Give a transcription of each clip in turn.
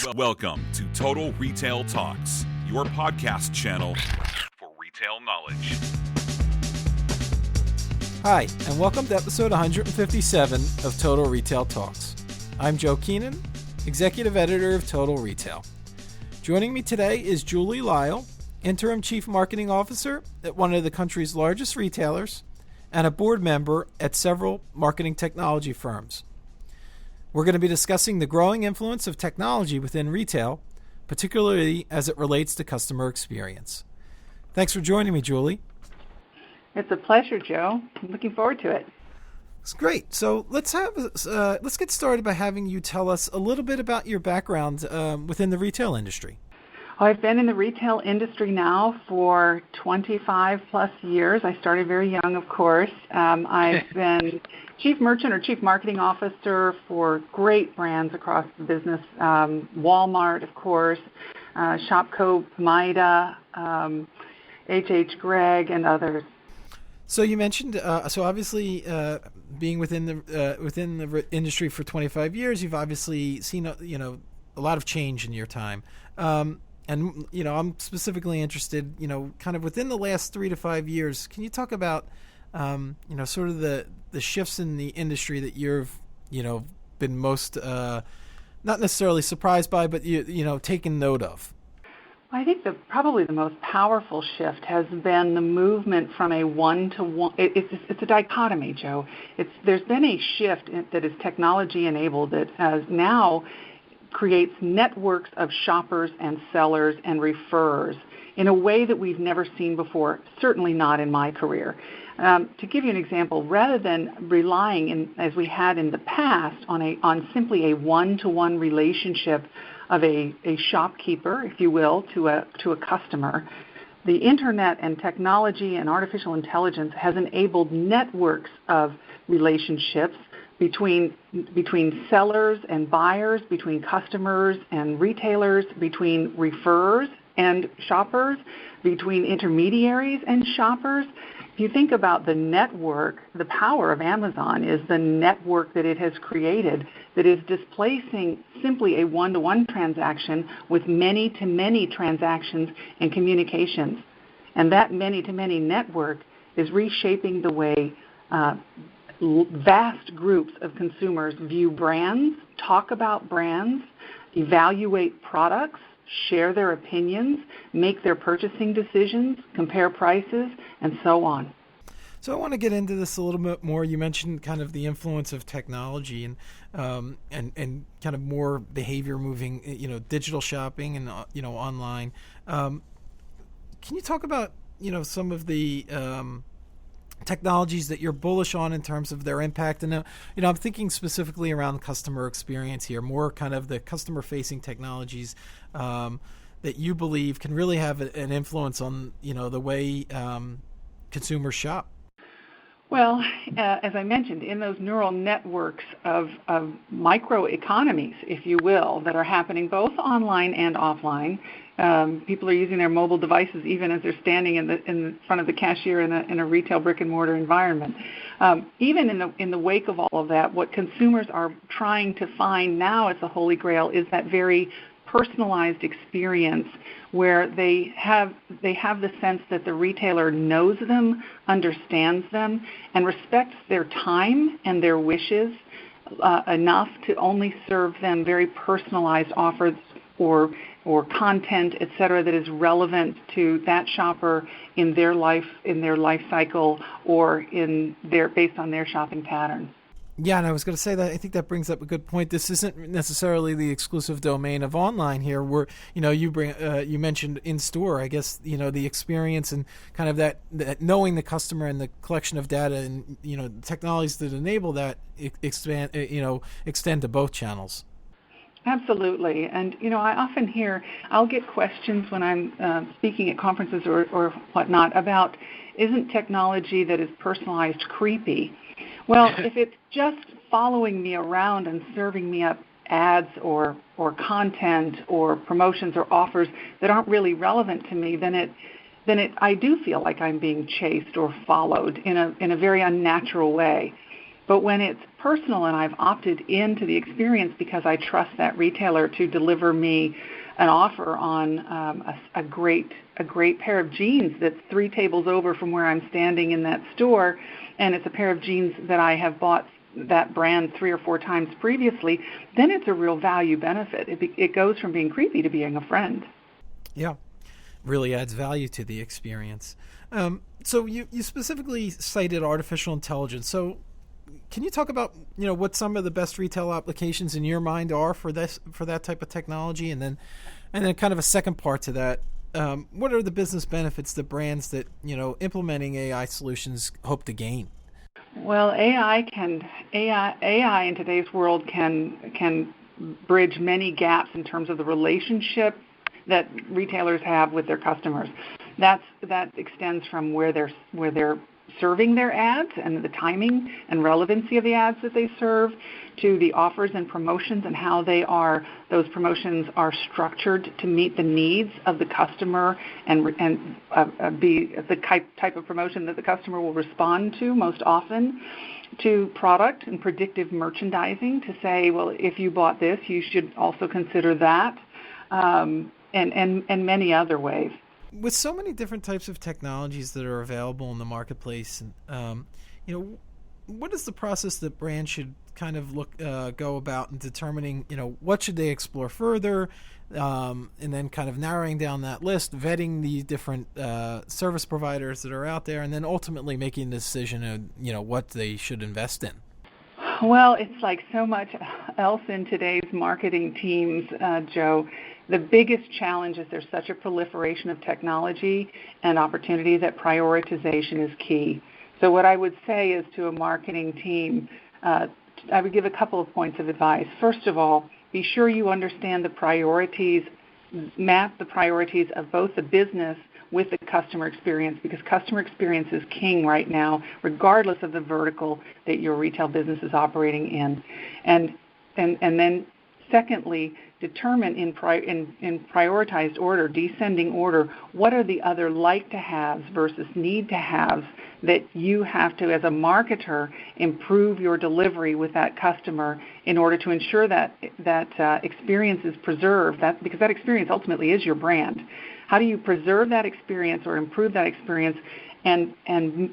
Welcome to Total Retail Talks, your podcast channel for retail knowledge. Hi, and welcome to episode 157 of Total Retail Talks. I'm Joe Keenan, Executive Editor of Total Retail. Joining me today is Julie Lyle, Interim Chief Marketing Officer at one of the country's largest retailers and a board member at several marketing technology firms. We're going to be discussing the growing influence of technology within retail, particularly as it relates to customer experience. Thanks for joining me, Julie. It's a pleasure, Joe. I'm looking forward to it. It's great. So let's get started by having you tell us a little bit about your background within the retail industry. I've been in the retail industry now for 25 plus years. I started very young, of course. I've been Chief Merchant or Chief Marketing Officer for great brands across the business, Walmart, of course, Shopko, Maida, H.H. Gregg, and others. So you mentioned, obviously being within the industry for 25 years, you've obviously seen a lot of change in your time. And, I'm specifically interested, kind of within the last 3 to 5 years, can you talk about, sort of the shifts in the industry that you've, been most, not necessarily surprised by, but, taken note of? I think probably the most powerful shift has been the movement from a one-to-one. It's a dichotomy, Joe. There's been a shift that is technology-enabled that has now creates networks of shoppers and sellers and referrers in a way that we've never seen before, certainly not in my career. To give you an example, rather than relying, as we had in the past, on simply a one-to-one relationship of a shopkeeper, if you will, to a customer, the internet and technology and artificial intelligence has enabled networks of relationships between sellers and buyers, between customers and retailers, between referrers and shoppers, between intermediaries and shoppers. If you think about the network, the power of Amazon is the network that it has created that is displacing simply a one-to-one transaction with many-to-many transactions and communications. And that many-to-many network is reshaping the way vast groups of consumers view brands, talk about brands, evaluate products, share their opinions, make their purchasing decisions, compare prices, and so on. So I want to get into this a little bit more. You mentioned kind of the influence of technology and kind of more behavior moving, digital shopping and online. Can you talk about some of the technologies that you're bullish on in terms of their impact? And I'm thinking specifically around customer experience here, more kind of the customer-facing technologies that you believe can really have an influence on the way consumers shop. Well, as I mentioned, in those neural networks of microeconomies, if you will, that are happening both online and offline. People are using their mobile devices even as they're standing in front of the cashier in a retail brick-and-mortar environment. Even in the wake of all of that, what consumers are trying to find now as the Holy Grail is that very personalized experience where they have the sense that the retailer knows them, understands them, and respects their time and their wishes enough to only serve them very personalized offers or content, et cetera, that is relevant to that shopper in their life cycle or based on their shopping patterns. Yeah, and I was going to say that I think that brings up a good point. This isn't necessarily the exclusive domain of online here. Where you mentioned in store. I guess the experience and kind of that knowing the customer and the collection of data and technologies that enable that extend to both channels. Absolutely. And, I often I'll get questions when I'm speaking at conferences or whatnot about, isn't technology that is personalized creepy? Well, if it's just following me around and serving me up ads or content or promotions or offers that aren't really relevant to me, then I do feel like I'm being chased or followed in a very unnatural way. But when it's personal and I've opted into the experience because I trust that retailer to deliver me an offer on a great pair of jeans that's 3 tables over from where I'm standing in that store, and it's a pair of jeans that I have bought that brand 3 or 4 times previously, then it's a real value benefit. It goes from being creepy to being a friend. Yeah, really adds value to the experience. So you specifically cited artificial intelligence. So can you talk about what some of the best retail applications in your mind are for that type of technology, and then kind of a second part to that, what are the business benefits that brands that implementing AI solutions hope to gain? Well, AI in today's world can bridge many gaps in terms of the relationship that retailers have with their customers. That extends from where they're serving their ads and the timing and relevancy of the ads that they serve, to the offers and promotions and how those promotions are structured to meet the needs of the customer and be the type of promotion that the customer will respond to most often, to product and predictive merchandising to say, well, if you bought this, you should also consider that, and many other ways. With so many different types of technologies that are available in the marketplace, what is the process that brands should kind of go about in determining, what should they explore further, and then kind of narrowing down that list, vetting the different service providers that are out there, and then ultimately making a decision of, what they should invest in? Well, it's like so much else in today's marketing teams, Joe. The biggest challenge is there's such a proliferation of technology and opportunity that prioritization is key. So what I would say is to a marketing team, I would give a couple of points of advice. First of all, be sure you understand the priorities, map the priorities of both the business with the customer experience, because customer experience is king right now, regardless of the vertical that your retail business is operating in. And then secondly, determine in prioritized order, descending order, what are the other like-to-haves versus need-to-haves that you have to, as a marketer, improve your delivery with that customer in order to ensure that experience is preserved, because that experience ultimately is your brand. How do you preserve that experience or improve that experience? And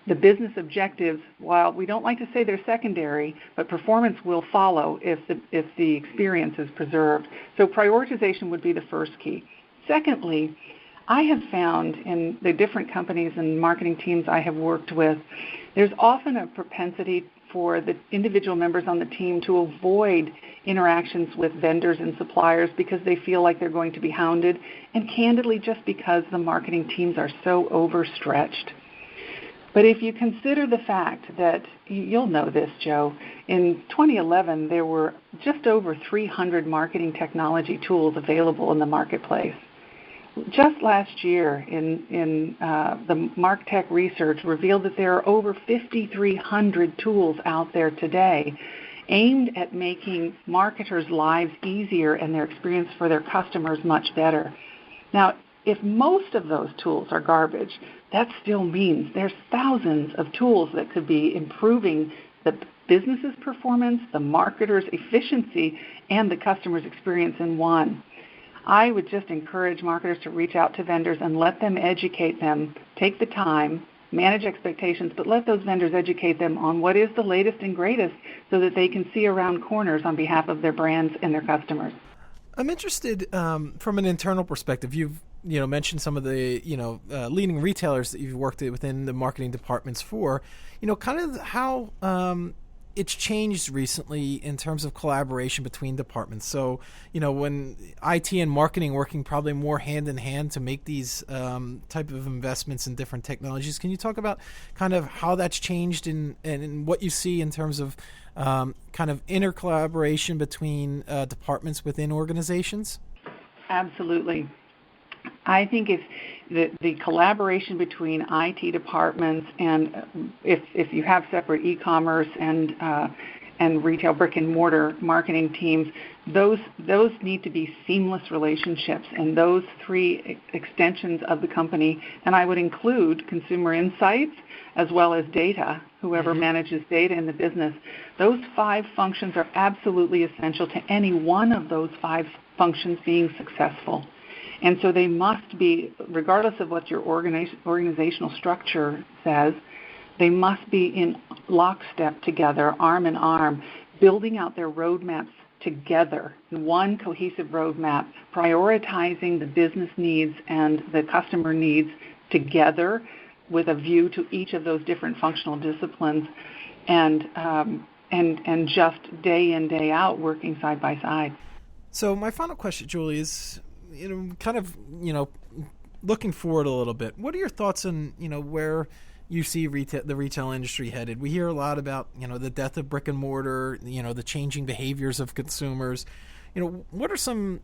the business objectives, while we don't like to say they're secondary, but performance will follow if the experience is preserved. So prioritization would be the first key. Secondly, I have found in the different companies and marketing teams I have worked with, there's often a propensity for the individual members on the team to avoid interactions with vendors and suppliers because they feel like they're going to be hounded, and candidly just because the marketing teams are so overstretched. But if you consider the fact that, you'll know this, Joe, in 2011 there were just over 300 marketing technology tools available in the marketplace. Just last year in the MarkTech research revealed that there are over 5,300 tools out there today aimed at making marketers' lives easier and their experience for their customers much better. Now, if most of those tools are garbage, that still means there's thousands of tools that could be improving the business's performance, the marketer's efficiency, and the customer's experience in one. I would just encourage marketers to reach out to vendors and let them educate them. Take the time, manage expectations, but let those vendors educate them on what is the latest and greatest so that they can see around corners on behalf of their brands and their customers. I'm interested from an internal perspective. You've mentioned some of the leading retailers that you've worked within the marketing departments for. Kind of how it's changed recently in terms of collaboration between departments. So, when IT and marketing working probably more hand in hand to make these type of investments in different technologies. Can you talk about kind of how that's changed and what you see in terms of kind of inter-collaboration between departments within organizations? Absolutely. I think if the collaboration between IT departments and if you have separate e-commerce and and retail brick and mortar marketing teams, those need to be seamless relationships, and those three extensions of the company, and I would include consumer insights as well as data, whoever manages data in the business. Those 5 functions are absolutely essential to any one of those 5 functions being successful. And so they must be, regardless of what your organizational structure says, they must be in lockstep together, arm in arm, building out their roadmaps together in one cohesive roadmap, prioritizing the business needs and the customer needs together with a view to each of those different functional disciplines, and just day in, day out working side by side. So my final question, Julie, is looking forward a little bit. What are your thoughts on where you see the retail industry headed? We hear a lot about the death of brick and mortar, the changing behaviors of consumers. What are some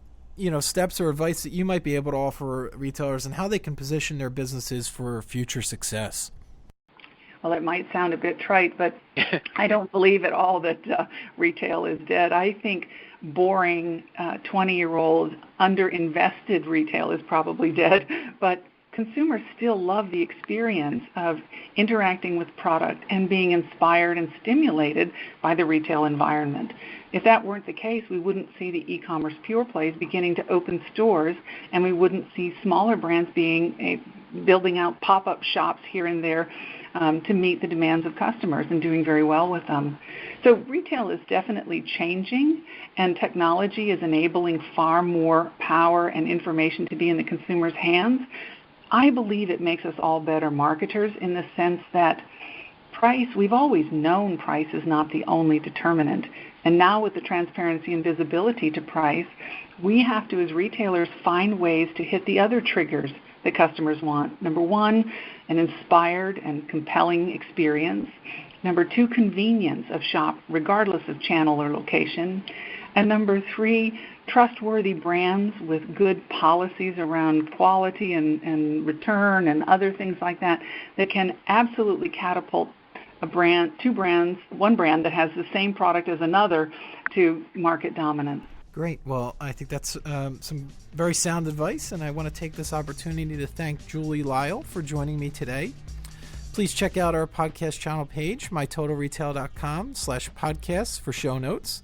steps or advice that you might be able to offer retailers and how they can position their businesses for future success? Well, it might sound a bit trite, but I don't believe at all that retail is dead. I think boring 20-year-old underinvested retail is probably dead, but consumers still love the experience of interacting with product and being inspired and stimulated by the retail environment. If that weren't the case, we wouldn't see the e-commerce pure plays beginning to open stores, and we wouldn't see smaller brands building out pop-up shops here and there to meet the demands of customers and doing very well with them. So retail is definitely changing, and technology is enabling far more power and information to be in the consumer's hands. I believe it makes us all better marketers in the sense that we've always known price is not the only determinant. And now with the transparency and visibility to price, we have to, as retailers, find ways to hit the other triggers that customers want. Number 1, an inspired and compelling experience. Number 2, convenience of shop, regardless of channel or location. And number 3, trustworthy brands with good policies around quality and return and other things like that can absolutely catapult one brand that has the same product as another to market dominance. Great. Well, I think that's some very sound advice, and I want to take this opportunity to thank Julie Lyle for joining me today. Please check out our podcast channel page, mytotalretail.com/podcasts for show notes.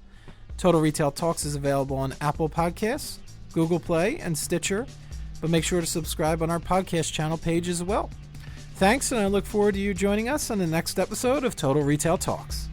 Total Retail Talks is available on Apple Podcasts, Google Play, and Stitcher, but make sure to subscribe on our podcast channel page as well. Thanks, and I look forward to you joining us on the next episode of Total Retail Talks.